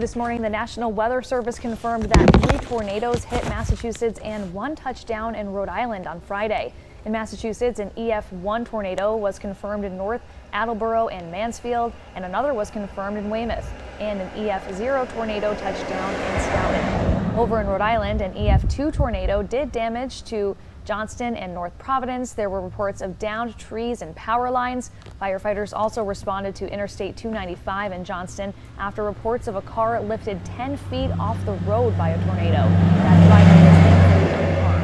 this morning, the National Weather Service confirmed that 3 tornadoes hit Massachusetts and 1 touchdown in Rhode Island on Friday. In Massachusetts, an EF1 tornado was confirmed in North Attleboro and Mansfield, and another was confirmed in Weymouth. And an EF0 tornado touched down in Stoughton. Over in Rhode Island, an EF2 tornado did damage to Johnston and North Providence. There were reports of downed trees and power lines. Firefighters also responded to Interstate 295 in Johnston after reports of a car lifted 10 feet off the road by a tornado. That driver was thankfully unharmed.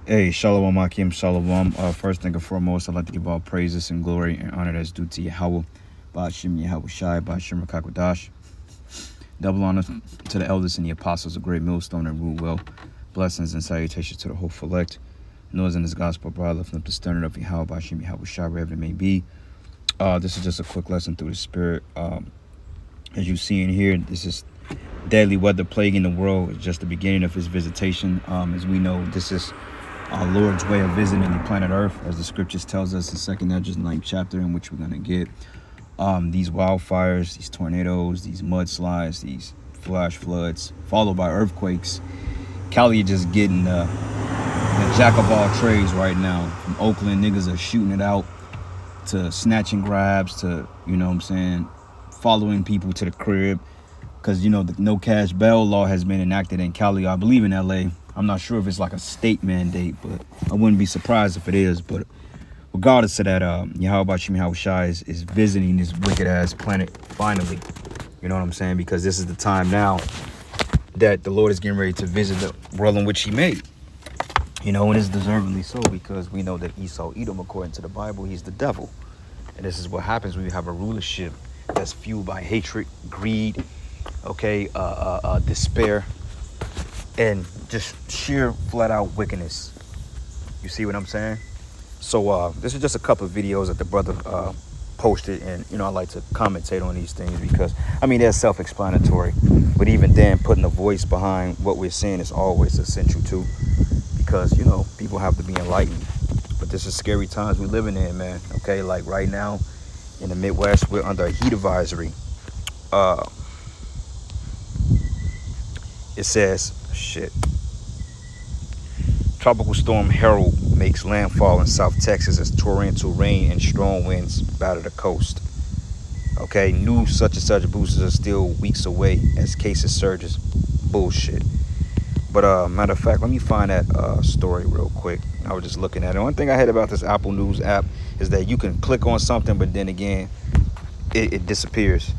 Hey, Shalom Akim, Shalom. First thing and foremost, I'd like to give all praises and glory and honor that's due to Yahweh, Ba'ashim Yahweh Shai, Ba'ashim Rakakwadash. Double honor to the elders and the apostles, a great millstone and rule well. Blessings and salutations to the whole elect. Noise in this gospel, brother, lifting up the standard of Yahweh, Ba'ashim Yahweh Shai, wherever it may be. This is just a quick lesson through the Spirit. As you see in here, this is deadly weather plaguing the world. It's just the beginning of his visitation. As we know, this is our Lord's way of visiting the planet Earth, as the scriptures tells us in 2nd Ezra 9th chapter, in which we're going to get these wildfires, these tornadoes, these mudslides, these flash floods, followed by earthquakes. Cali just getting the jack of all trades right now. From Oakland, niggas are shooting it out, to snatching grabs, to, you know what I'm saying, following people to the crib. Because, you know, the no cash bail law has been enacted in Cali, I believe in LA. I'm not sure if it's like a state mandate, but I wouldn't be surprised if it is. But regardless of that, Yahweh Ba'ashim Yahweh Shai is visiting this wicked ass planet finally. You know what I'm saying? Because this is the time now that the Lord is getting ready to visit the world in which he made. You know, and it's deservedly so, because we know that Esau, Edom, according to the Bible, he's the devil. And this is what happens when you have a rulership that's fueled by hatred, greed, okay, despair, and just sheer flat out wickedness. You see what I'm saying? So this is just a couple of videos that the brother posted, and you know, I like to commentate on these things because I mean they're self-explanatory, but even then putting a voice behind what we're saying is always essential too, because you know, people have to be enlightened. But this is scary times we're living in, man. Okay, like right now in the Midwest, we're under a heat advisory. It says, Tropical Storm Harold makes landfall in South Texas as torrential rain and strong winds batter the coast. Okay, new such and such boosters are still weeks away as cases surges. Bullshit. But matter of fact, let me find that story real quick. I was just looking at it. One thing I hate about this Apple News app is that you can click on something, but then again, it disappears.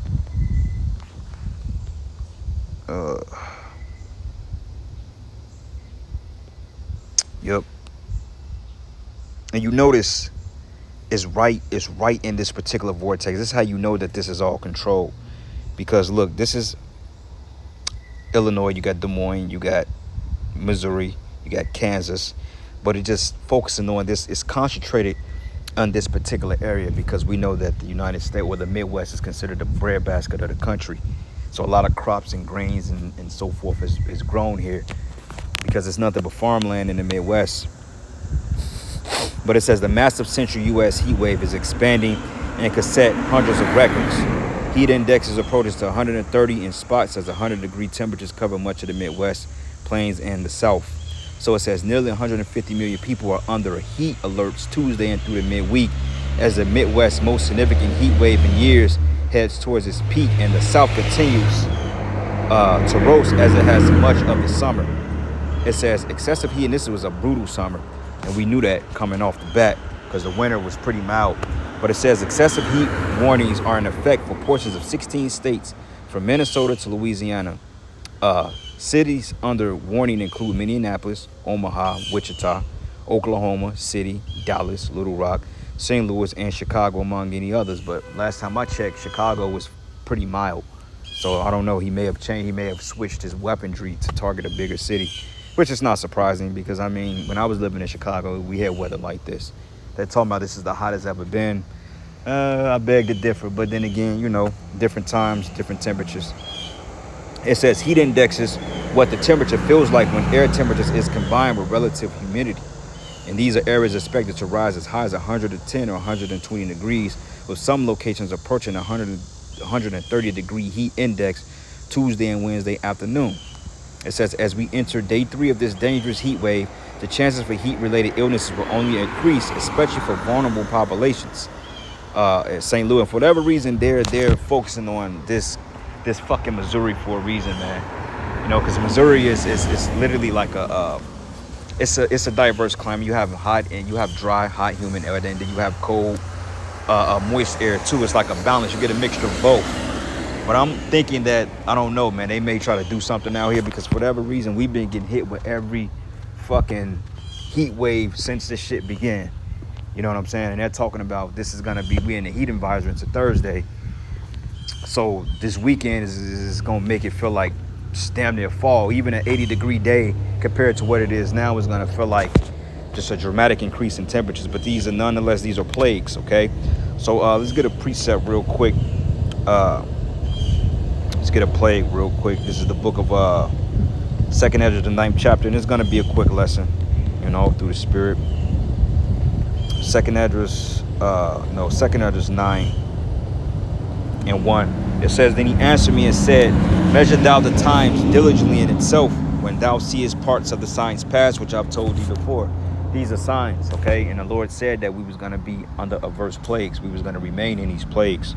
Yep. And you notice it's right in this particular vortex. This is how you know that this is all controlled. Because look, this is Illinois, you got Des Moines, you got Missouri, you got Kansas. But it just focusing on this, it's concentrated on this particular area because we know that the United States or the Midwest is considered the breadbasket of the country. So a lot of crops and grains and so forth is grown here, because it's nothing but farmland in the Midwest. But it says the massive central U.S. heat wave is expanding and could set hundreds of records. Heat indexes approaches to 130 in spots as 100-degree temperatures cover much of the Midwest, plains, and the South. So it says nearly 150 million people are under heat alerts Tuesday and through the midweek as the Midwest's most significant heat wave in years heads towards its peak, and the South continues to roast as it has much of the summer. It says excessive heat, and this was a brutal summer, and we knew that coming off the bat because the winter was pretty mild. But it says excessive heat warnings are in effect for portions of 16 states from Minnesota to Louisiana. Cities under warning include Minneapolis, Omaha, Wichita, Oklahoma City, Dallas, Little Rock, St. Louis, and Chicago, among any others. But last time I checked, Chicago was pretty mild. So I don't know. He may have changed. He may have switched his weaponry to target a bigger city, which is not surprising because, I mean, when I was living in Chicago, we had weather like this. They're talking about this is the hottest ever been. I beg to differ. But then again, you know, different times, different temperatures. It says heat indexes what the temperature feels like when air temperatures is combined with relative humidity. And these are areas expected to rise as high as 110 or 120 degrees, with some locations approaching 130 degree heat index Tuesday and Wednesday afternoon. It says as we enter day 3 of this dangerous heat wave, the chances for heat-related illnesses will only increase, especially for vulnerable populations. At St. Louis, for whatever reason, they're focusing on this fucking Missouri for a reason, man. You know, because Missouri is literally like it's a diverse climate. You have hot and you have dry, hot, humid air, and then you have cold, moist air too. It's like a balance. You get a mixture of both. But I'm thinking that, I don't know, man, they may try to do something out here because for whatever reason, we've been getting hit with every fucking heat wave since this shit began. You know what I'm saying? And they're talking about this is going to be, we in the heat advisory until Thursday. So this weekend is going to make it feel like damn near fall. Even an 80-degree day compared to what it is now is going to feel like just a dramatic increase in temperatures. But these are plagues, okay? So let's get a precept real quick. Let's get a plague real quick. This is the book of 2nd Esdras, the 9th chapter, and it's going to be a quick lesson, you know, through the Spirit. 2nd Esdras 9 and 1. It says, then he answered me and said, measure thou the times diligently in itself, when thou seest parts of the signs past, which I've told thee before. These are signs, okay? And the Lord said that we was going to be under averse plagues. We was going to remain in these plagues.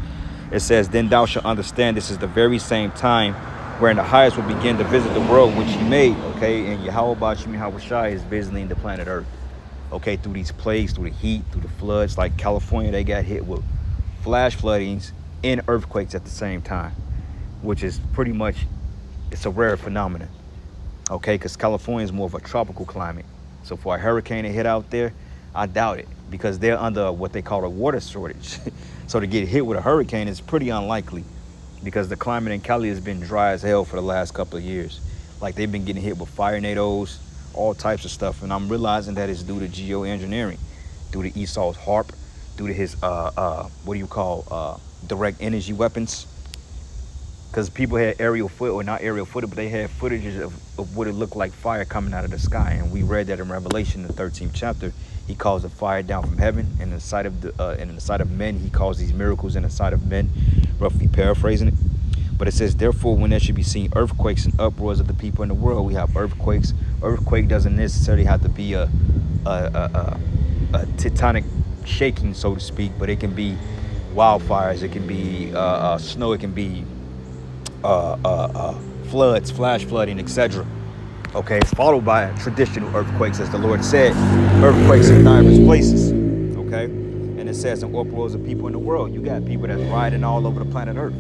It says, then thou shalt understand this is the very same time wherein the highest will begin to visit the world which he made, okay? And Yahweh Bashim Yahushai is visiting the planet Earth, okay? Through these plagues, through the heat, through the floods. Like California, they got hit with flash floodings and earthquakes at the same time, which is pretty much, it's a rare phenomenon, okay? Because California is more of a tropical climate. So for a hurricane to hit out there, I doubt it, because they're under what they call a water shortage. So to get hit with a hurricane is pretty unlikely, because the climate in Cali has been dry as hell for the last couple of years. Like they've been getting hit with fire tornadoes, all types of stuff. And I'm realizing that it's due to geoengineering, due to Esau's harp, due to his, direct energy weapons. Because people had not aerial footage, but they had footage of what it looked like fire coming out of the sky. And we read that in Revelation, the 13th chapter. He calls the fire down from heaven, and in the sight of men, he calls these miracles in the sight of men, roughly paraphrasing it. But it says, therefore, when there should be seen earthquakes and uproars of the people in the world, we have earthquakes. Earthquake doesn't necessarily have to be a tectonic shaking, so to speak, but it can be wildfires, it can be snow, it can be floods, flash flooding, etc. Okay, it's followed by traditional earthquakes, as the Lord said, earthquakes in diverse places. Okay, and it says in uproars of people in the world. You got people that's riding all over the planet Earth.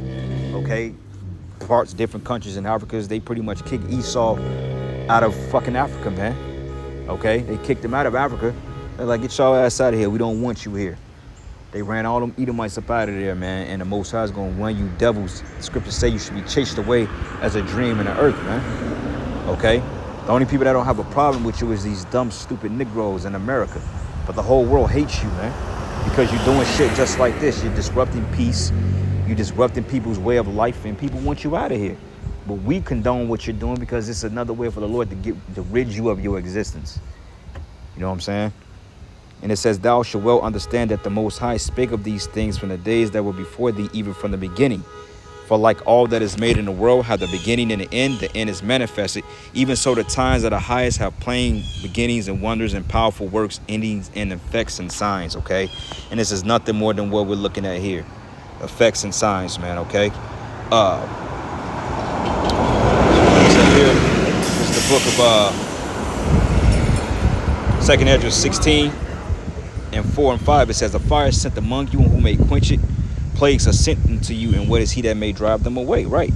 Okay, different countries in Africa, they pretty much kicked Esau out of fucking Africa, man. Okay, they kicked him out of Africa. They're like, get your ass out of here. We don't want you here. They ran all them Edomites up out of there, man. And the Most High is going to run you devils. The scriptures say you should be chased away as a dream in the earth, man. Okay? The only people that don't have a problem with you is these dumb, stupid Negroes in America. But the whole world hates you, man. Because you're doing shit just like this. You're disrupting peace. You're disrupting people's way of life. And people want you out of here. But we condone what you're doing because it's another way for the Lord to rid you of your existence. You know what I'm saying? And it says, thou shalt well understand that the Most High spake of these things from the days that were before thee, even from the beginning. For like all that is made in the world have the beginning and the end is manifested. Even so the times of the highest have plain beginnings and wonders and powerful works, endings and effects and signs, okay? And this is nothing more than what we're looking at here. Effects and signs, man, okay? Here is the book of 2nd Ezra 16 and 4 and 5. It says, "The fire is sent among you, and who may quench it? Plagues are sent unto you, and what is he that may drive them away?" Right.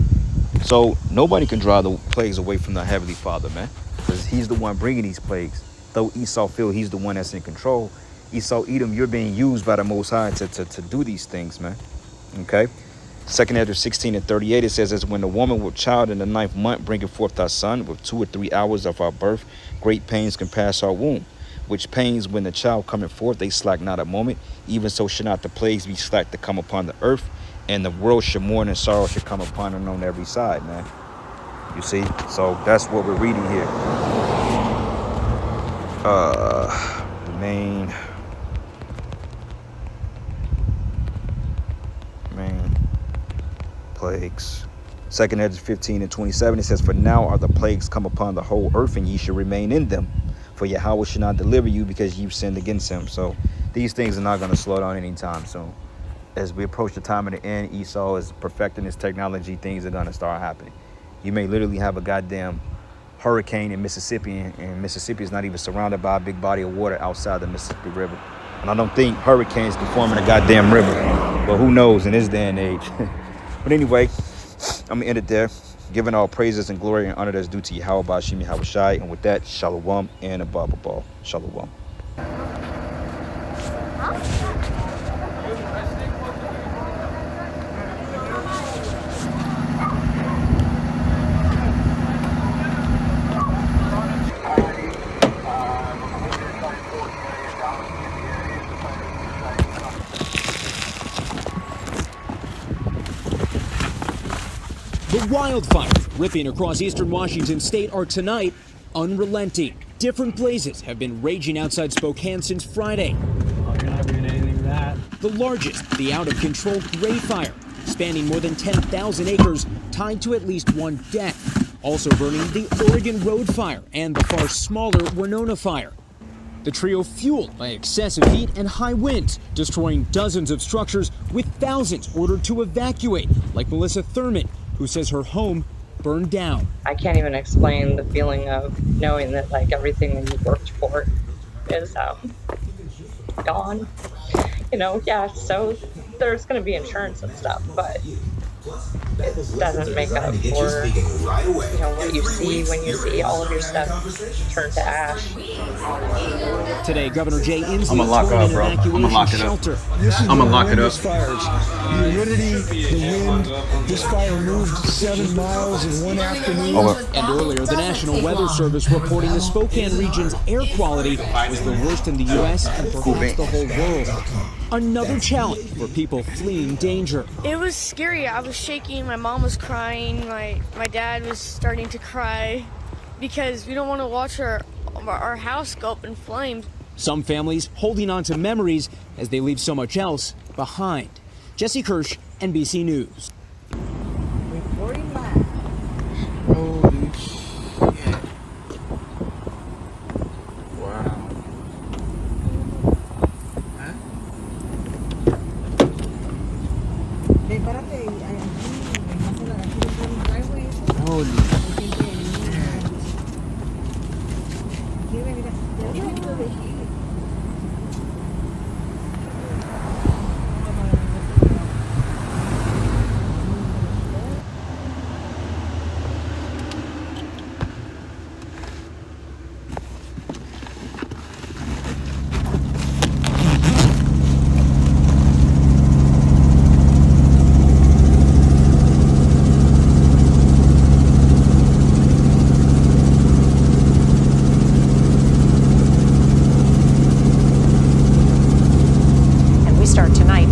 So nobody can drive the plagues away from the Heavenly Father, man, because he's the one bringing these plagues. Though Esau feel he's the one that's in control, Esau, Edom, you're being used by the Most High to do these things, man. Okay. 2nd Ezra 16 and 38, it says, "As when the woman with child in the 9th month bringeth forth her son, with 2 or 3 hours of our birth, great pains can pass our womb. Which pains when the child cometh forth, they slack not a moment. Even so should not the plagues be slack to come upon the earth, and the world should mourn and sorrow should come upon it on every side," man. You see? So that's what we're reading here. The main plagues. 2nd Ezra 15 and 27, it says, "For now are the plagues come upon the whole earth, and ye shall remain in them. For Yahweh should not deliver you, because you've sinned against him." So these things are not going to slow down anytime soon. As we approach the time of the end, Esau is perfecting his technology. Things are going to start happening. You may literally have a goddamn hurricane in Mississippi, and Mississippi is not even surrounded by a big body of water outside the Mississippi River. And I don't think hurricanes can form in a goddamn river. But who knows in this day and age. But anyway, I'm going to end it there. Giving all praises and glory and honor that's due to Yahweh Ba'ashim Yahweh Shai. And with that, Shalom and Abba Ball. Shalom. The wildfires ripping across eastern Washington state are tonight unrelenting. Different blazes have been raging outside Spokane since Friday. Oh, you're not doing anything with that. The largest, the out-of-control Gray Fire, spanning more than 10,000 acres, tied to at least one death. Also burning the Oregon Road Fire and the far smaller Winona Fire. The trio fueled by excessive heat and high winds, destroying dozens of structures with thousands ordered to evacuate, like Melissa Thurman, who says her home burned down. I can't even explain the feeling of knowing that like everything that you worked for is gone. You know, yeah, so there's going to be insurance and stuff, but it doesn't make up for, you know, what you see when you see all of your stuff turn to ash. Today, Governor Jay Inslee I'ma lock touring up, an bro. I'ma evacuation lock it up. shelter. I'ma lock it up. Fires. The aridity, the wind, this fire moved 7 miles in one afternoon. And earlier, the National Weather Service reporting the Spokane region's air quality was the worst in the U.S. and perhaps the whole world. Another challenge for people fleeing danger. It was scary. I was shaking. My mom was crying. My dad was starting to cry because we don't want to watch our house go up in flames. Some families holding on to memories as they leave so much else behind. Jesse Kirsch, NBC News. Reporting live. Holy shit. Wow. Holy shit.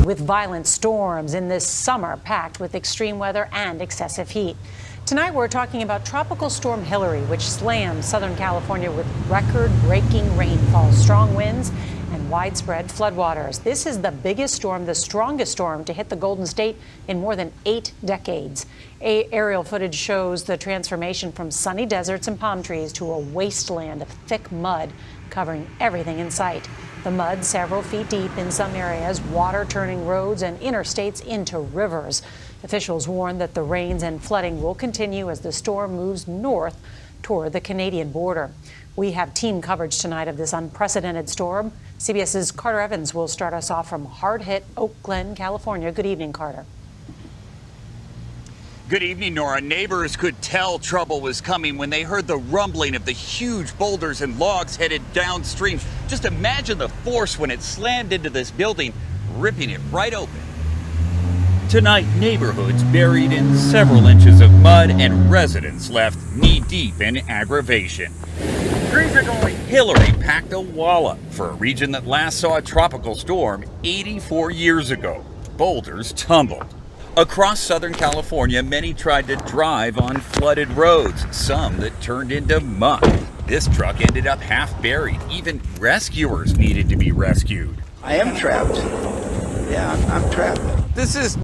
With violent storms in this summer packed with extreme weather and excessive heat. Tonight we're talking about Tropical Storm Hilary, which slammed Southern California with record-breaking rainfall, strong winds, and widespread floodwaters. This is the biggest storm, the strongest storm to hit the Golden State in more than 8 decades. Aerial footage shows the transformation from sunny deserts and palm trees to a wasteland of thick mud covering everything in sight. The mud several feet deep in some areas, water turning roads and interstates into rivers. Officials warn that the rains and flooding will continue as the storm moves north toward the Canadian border. We have team coverage tonight of this unprecedented storm. CBS's Carter Evans will start us off from hard-hit Oak Glen, California. Good evening, Carter. Good evening, Nora. Neighbors could tell trouble was coming when they heard the rumbling of the huge boulders and logs headed downstream. Just imagine the force when it slammed into this building, ripping it right open. Tonight, neighborhoods buried in several inches of mud and residents left knee-deep in aggravation. Crews are going. Hillary packed a wallop for a region that last saw a tropical storm 84 years ago. Boulders tumbled. Across Southern California, many tried to drive on flooded roads, some that turned into mud. This truck ended up half buried. Even rescuers needed to be rescued. I am trapped. Yeah, I'm trapped. This is